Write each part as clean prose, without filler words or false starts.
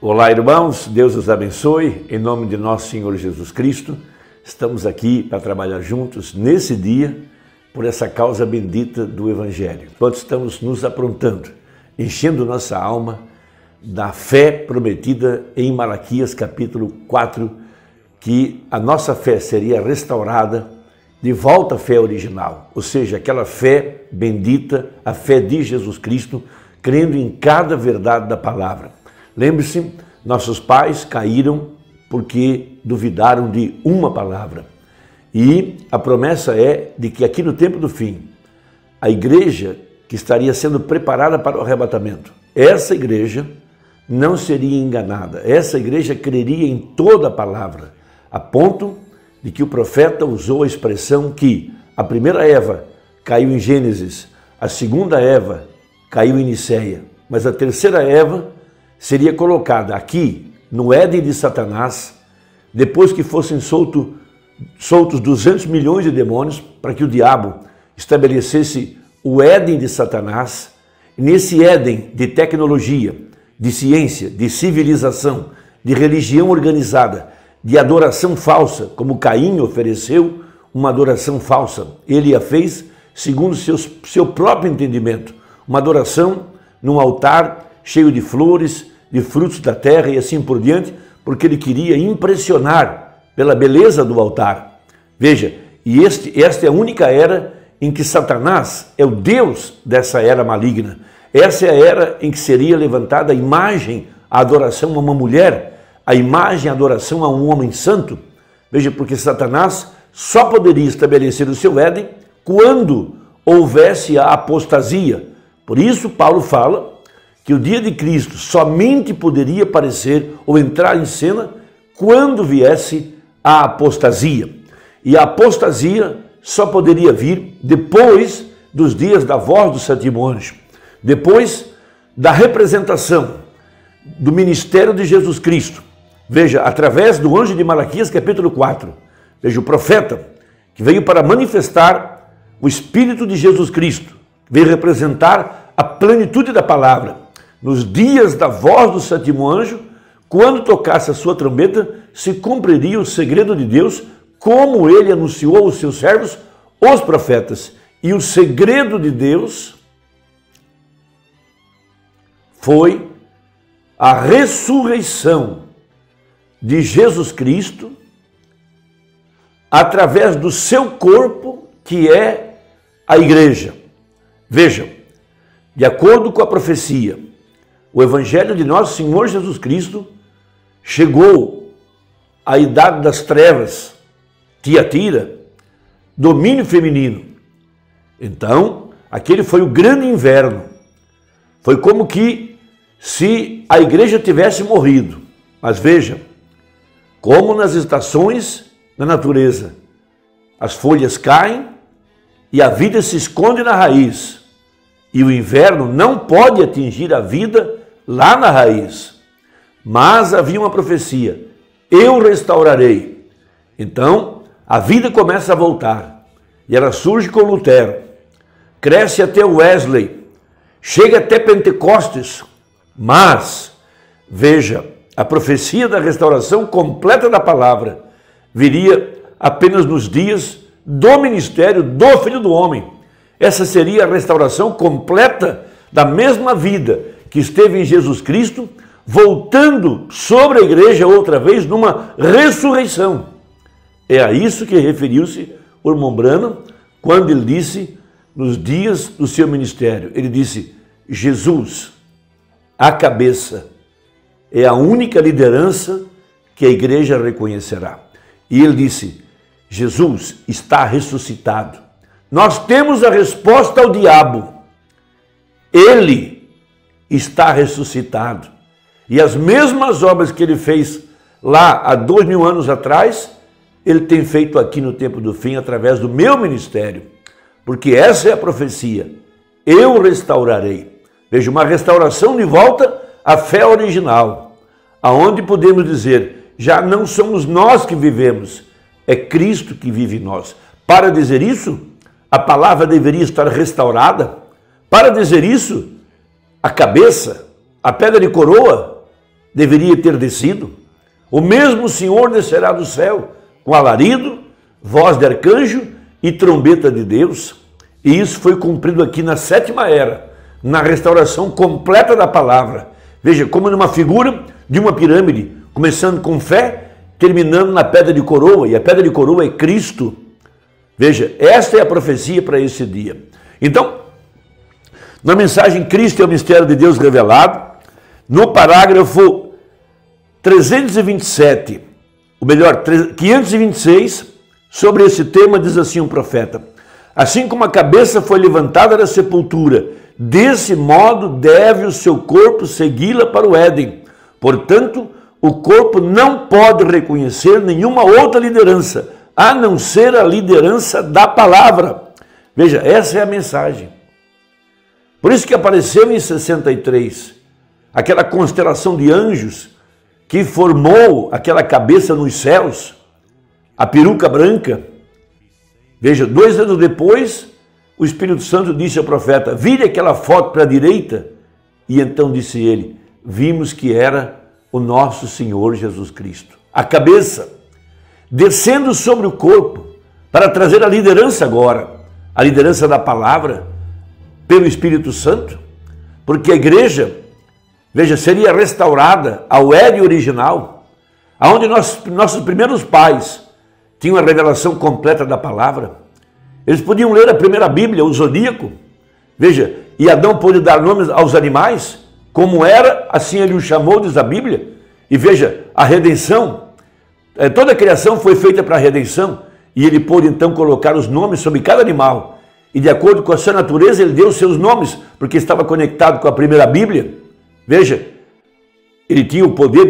Olá, irmãos, Deus os abençoe, em nome de nosso Senhor Jesus Cristo. Estamos aqui para trabalhar juntos nesse dia por essa causa bendita do Evangelho. Enquanto estamos nos aprontando, enchendo nossa alma da fé prometida em Malaquias capítulo 4, que a nossa fé seria restaurada de volta à fé original, ou seja, aquela fé bendita, a fé de Jesus Cristo, crendo em cada verdade da palavra. Lembre-se, nossos pais caíram porque duvidaram de uma palavra. E a promessa é de que aqui no tempo do fim, a igreja que estaria sendo preparada para o arrebatamento, essa igreja não seria enganada. Essa igreja creria em toda a palavra, a ponto de que o profeta usou a expressão que a primeira Eva caiu em Gênesis, a segunda Eva caiu em Niceia, mas a terceira Eva seria colocada aqui no Éden de Satanás, depois que fossem soltos 200 milhões de demônios, para que o diabo estabelecesse o Éden de Satanás. Nesse Éden de tecnologia, de ciência, de civilização, de religião organizada, de adoração falsa, como Caim ofereceu uma adoração falsa. Ele a fez segundo seu próprio entendimento, uma adoração num altar cheio de flores, de frutos da terra e assim por diante, porque ele queria impressionar pela beleza do altar. Veja, e esta é a única era em que Satanás é o Deus dessa era maligna. Essa é a era em que seria levantada a imagem, a adoração a uma mulher, a imagem, a adoração a um homem santo. Veja, porque Satanás só poderia estabelecer o seu Éden quando houvesse a apostasia. Por isso, Paulo fala que o dia de Cristo somente poderia aparecer ou entrar em cena quando viesse a apostasia. E a apostasia só poderia vir depois dos dias da voz do sétimo anjo, depois da representação do ministério de Jesus Cristo. Veja, através do anjo de Malaquias, capítulo 4, veja, o profeta que veio para manifestar o Espírito de Jesus Cristo, veio representar a plenitude da palavra. Nos dias da voz do sétimo anjo, quando tocasse a sua trombeta, se cumpriria o segredo de Deus, como ele anunciou aos seus servos, os profetas. E o segredo de Deus foi a ressurreição de Jesus Cristo através do seu corpo, que é a igreja. Vejam, de acordo com a profecia, o Evangelho de nosso Senhor Jesus Cristo chegou à idade das trevas, Tiatira, domínio feminino. Então, aquele foi o grande inverno. Foi como que se a igreja tivesse morrido. Mas veja, como nas estações da natureza, as folhas caem e a vida se esconde na raiz. E o inverno não pode atingir a vida lá na raiz. Mas havia uma profecia: eu restaurarei. Então, a vida começa a voltar. E ela surge com Lutero, cresce até Wesley, chega até Pentecostes. Mas, veja, a profecia da restauração completa da palavra viria apenas nos dias do ministério do Filho do Homem. Essa seria a restauração completa da mesma vida que esteve em Jesus Cristo, voltando sobre a igreja outra vez numa ressurreição. É a isso que referiu-se o irmão Branham quando ele disse, nos dias do seu ministério, ele disse: Jesus, a cabeça, é a única liderança que a igreja reconhecerá. E ele disse: Jesus está ressuscitado. Nós temos a resposta ao diabo. Ele está ressuscitado. E as mesmas obras que ele fez lá há 2000 anos atrás, ele tem feito aqui no tempo do fim através do meu ministério. Porque essa é a profecia. Eu restaurarei. Veja, uma restauração de volta à fé original, aonde podemos dizer, já não somos nós que vivemos, é Cristo que vive em nós. Para dizer isso, a palavra deveria estar restaurada. Para dizer isso, a cabeça, a pedra de coroa, deveria ter descido. O mesmo Senhor descerá do céu com alarido, voz de arcanjo e trombeta de Deus. E isso foi cumprido aqui na sétima era, na restauração completa da palavra. Veja, como numa figura de uma pirâmide, começando com fé, terminando na pedra de coroa, e a pedra de coroa é Cristo. Veja, esta é a profecia para esse dia. Então, na mensagem Cristo é o mistério de Deus revelado, no parágrafo 327, ou melhor, 526, sobre esse tema diz assim um profeta: assim como a cabeça foi levantada da sepultura, desse modo deve o seu corpo segui-la para o Éden. Portanto, o corpo não pode reconhecer nenhuma outra liderança, a não ser a liderança da palavra. Veja, essa é a mensagem. Por isso que apareceu em 63, aquela constelação de anjos que formou aquela cabeça nos céus, a peruca branca. Veja, 2 anos depois, o Espírito Santo disse ao profeta: vire aquela foto para a direita. E então disse ele: vimos que era o nosso Senhor Jesus Cristo. A cabeça descendo sobre o corpo para trazer a liderança agora, a liderança da palavra, pelo Espírito Santo, porque a igreja, veja, seria restaurada ao Éden original, aonde nossos primeiros pais tinham a revelação completa da palavra. Eles podiam ler a primeira Bíblia, o Zodíaco, veja, e Adão pôde dar nomes aos animais, como era, assim ele o chamou, diz a Bíblia. E veja, a redenção, toda a criação foi feita para a redenção, e ele pôde então colocar os nomes sobre cada animal, e de acordo com a sua natureza ele deu os seus nomes, porque estava conectado com a primeira Bíblia. Veja, ele tinha o poder,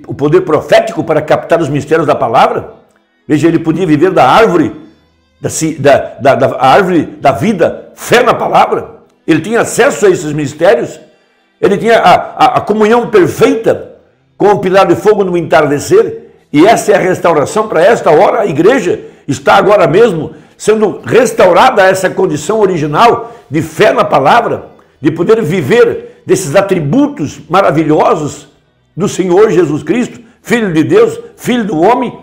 o poder profético para captar os mistérios da palavra. Veja, ele podia viver da árvore, da árvore da vida, fé na palavra. Ele tinha acesso a esses mistérios. Ele tinha a comunhão perfeita com o pilar de fogo no entardecer. E essa é a restauração para esta hora. A igreja está agora mesmo sendo restaurada a essa condição original de fé na palavra, de poder viver desses atributos maravilhosos do Senhor Jesus Cristo, Filho de Deus, Filho do homem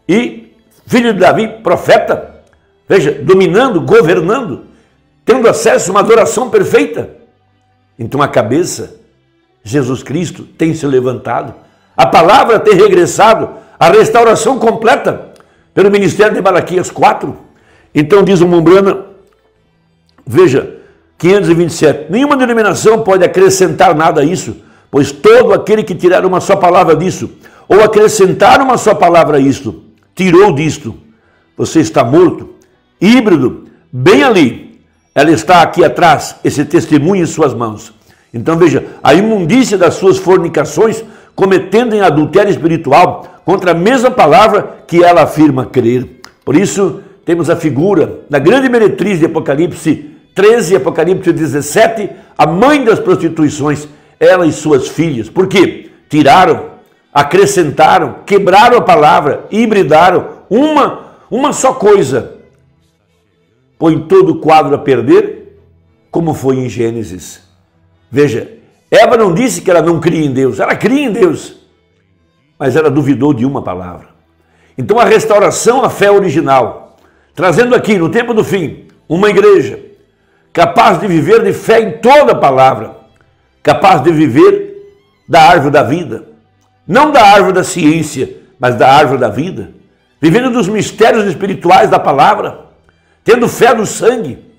e Filho de Davi, profeta. Veja, dominando, governando, tendo acesso a uma adoração perfeita. Então a cabeça, Jesus Cristo, tem se levantado, a palavra tem regressado, a restauração completa pelo ministério de Malaquias 4. Então diz o Mumbrana, veja, 527, nenhuma denominação pode acrescentar nada a isso, pois todo aquele que tirar uma só palavra disso, ou acrescentar uma só palavra a isto, tirou disto. Você está morto, híbrido, bem ali. Ela está aqui atrás, esse testemunho em suas mãos. Então veja, a imundícia das suas fornicações, cometendo em adultério espiritual contra a mesma palavra que ela afirma crer. Por isso, temos a figura da grande meretriz de Apocalipse 13, Apocalipse 17, a mãe das prostituições, ela e suas filhas. Por quê? Tiraram, acrescentaram, quebraram a palavra, hibridaram uma só coisa. Põe todo o quadro a perder, como foi em Gênesis. Veja, Eva não disse que ela não cria em Deus, ela cria em Deus, mas ela duvidou de uma palavra. Então a restauração à fé original, trazendo aqui no tempo do fim, uma igreja capaz de viver de fé em toda a palavra, capaz de viver da árvore da vida, não da árvore da ciência, mas da árvore da vida, vivendo dos mistérios espirituais da palavra, tendo fé no sangue,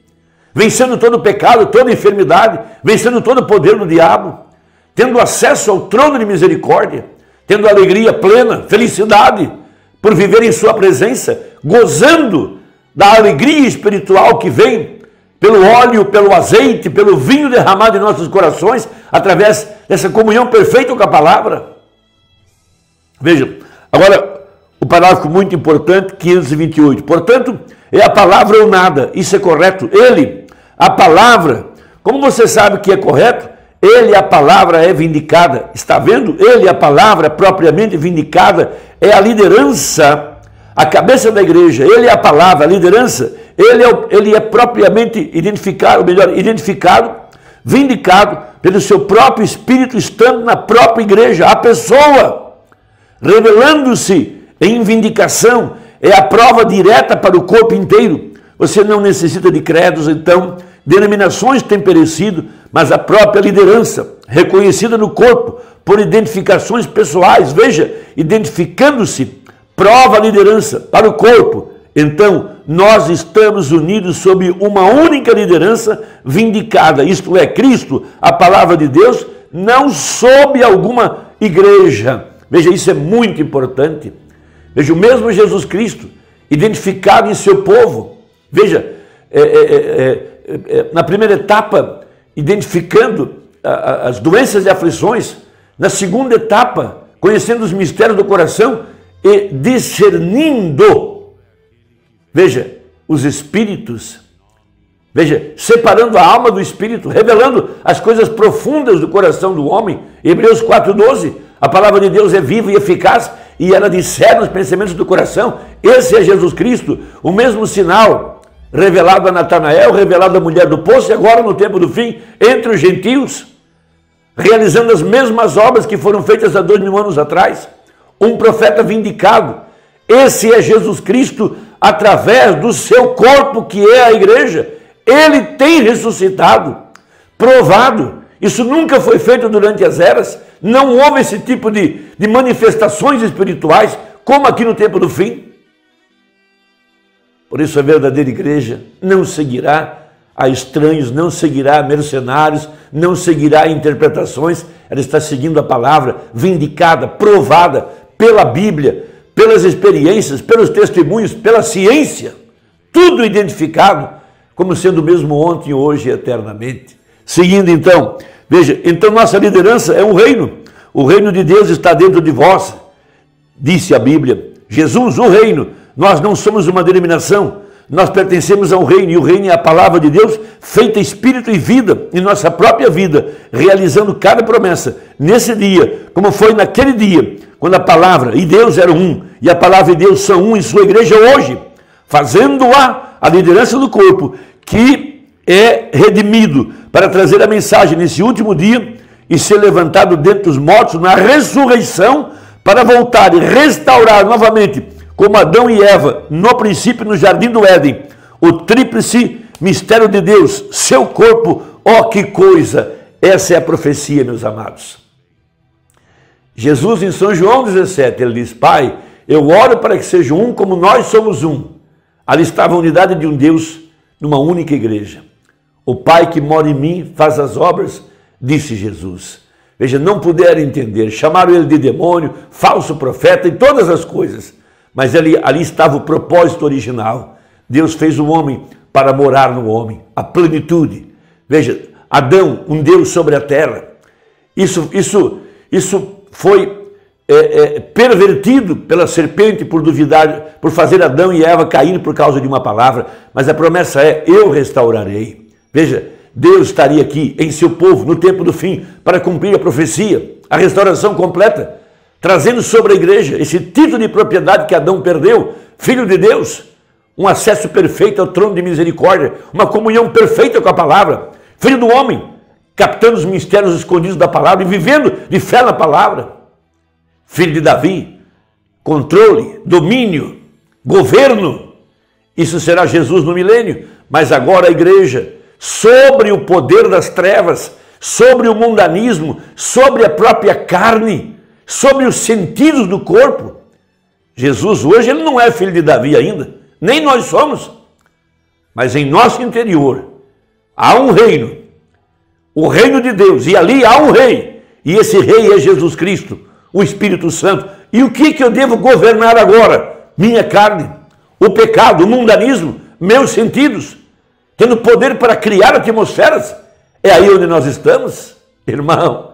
vencendo todo o pecado, toda a enfermidade, vencendo todo o poder do diabo, tendo acesso ao trono de misericórdia, tendo alegria plena, felicidade, por viver em sua presença, gozando da alegria espiritual que vem pelo óleo, pelo azeite, pelo vinho derramado em nossos corações, através dessa comunhão perfeita com a palavra. Veja, agora o parágrafo muito importante, 528. Portanto, é a palavra ou nada, isso é correto. Ele, a palavra, como você sabe que é correto? Ele, a palavra, é vindicada. Está vendo? Ele, a palavra, propriamente vindicada, é a liderança, a cabeça da igreja. Ele é a palavra, a liderança. Ele é propriamente identificado, ou melhor, identificado, vindicado pelo seu próprio Espírito, estando na própria igreja, a pessoa, revelando-se em vindicação, é a prova direta para o corpo inteiro. Você não necessita de credos, então, denominações têm perecido, mas a própria liderança, reconhecida no corpo por identificações pessoais, veja, identificando-se, prova a liderança para o corpo. Então, nós estamos unidos sob uma única liderança vindicada, isto é, Cristo, a palavra de Deus, não sob alguma igreja. Veja, isso é muito importante. Veja, o mesmo Jesus Cristo, identificado em seu povo, veja, na primeira etapa, identificando as doenças e aflições, na segunda etapa, conhecendo os mistérios do coração e discernindo, veja, os espíritos, veja, separando a alma do espírito, revelando as coisas profundas do coração do homem. Hebreus 4:12, a palavra de Deus é viva e eficaz e ela discerne os pensamentos do coração. Esse é Jesus Cristo, o mesmo sinal revelado a Natanael, revelado à mulher do poço e agora no tempo do fim, entre os gentios, realizando as mesmas obras que foram feitas há 2000 anos atrás. Um profeta vindicado. Esse é Jesus Cristo através do seu corpo, que é a igreja. Ele tem ressuscitado, provado. Isso nunca foi feito durante as eras. Não houve esse tipo de manifestações espirituais, como aqui no tempo do fim. Por isso a verdadeira igreja não seguirá a estranhos, não seguirá a mercenários, não seguirá a interpretações. Ela está seguindo a palavra vindicada, provada pela Bíblia, pelas experiências, pelos testemunhos, pela ciência, tudo identificado como sendo o mesmo ontem, hoje e eternamente. Seguindo então, veja, então nossa liderança é um reino. O reino de Deus está dentro de vós, disse a Bíblia. Jesus, o reino. Nós não somos uma denominação, nós pertencemos a um reino, e o reino é a palavra de Deus, feita espírito e vida, em nossa própria vida, realizando cada promessa, nesse dia, como foi naquele dia, quando a palavra e Deus eram um, e a palavra e Deus são um em sua igreja hoje, fazendo-a a liderança do corpo, que é redimido, para trazer a mensagem nesse último dia, e ser levantado dentre os mortos, na ressurreição, para voltar e restaurar novamente, como Adão e Eva, no princípio no jardim do Éden, o tríplice mistério de Deus, seu corpo, ó que coisa, essa é a profecia, meus amados. Jesus em São João 17, ele diz, Pai, eu oro para que sejam um como nós somos um. Ali estava a unidade de um Deus numa única igreja. O Pai que mora em mim faz as obras, disse Jesus. Veja, não puderam entender, chamaram ele de demônio, falso profeta e todas as coisas. Mas ali estava o propósito original. Deus fez o homem para morar no homem, a plenitude. Veja, Adão, um Deus sobre a terra. Isso foi pervertido pela serpente por duvidar, por fazer Adão e Eva caírem por causa de uma palavra. Mas a promessa é, eu restaurarei. Veja, Deus estaria aqui em seu povo no tempo do fim para cumprir a profecia, a restauração completa, trazendo sobre a igreja esse título de propriedade que Adão perdeu, filho de Deus, um acesso perfeito ao trono de misericórdia, uma comunhão perfeita com a palavra, filho do homem, captando os mistérios escondidos da palavra e vivendo de fé na palavra, filho de Davi, controle, domínio, governo, isso será Jesus no milênio, mas agora a igreja, sobre o poder das trevas, sobre o mundanismo, sobre a própria carne, sobre os sentidos do corpo. Jesus hoje ele não é filho de Davi ainda, nem nós somos, mas em nosso interior há um reino, o reino de Deus, e ali há um rei, e esse rei é Jesus Cristo, o Espírito Santo. E o que eu devo governar agora? Minha carne, o pecado, o mundanismo, meus sentidos, tendo poder para criar atmosferas. É aí onde nós estamos, irmão.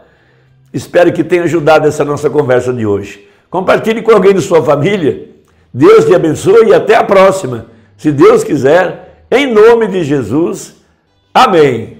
Espero que tenha ajudado essa nossa conversa de hoje. Compartilhe com alguém de sua família. Deus te abençoe e até a próxima. Se Deus quiser, em nome de Jesus. Amém.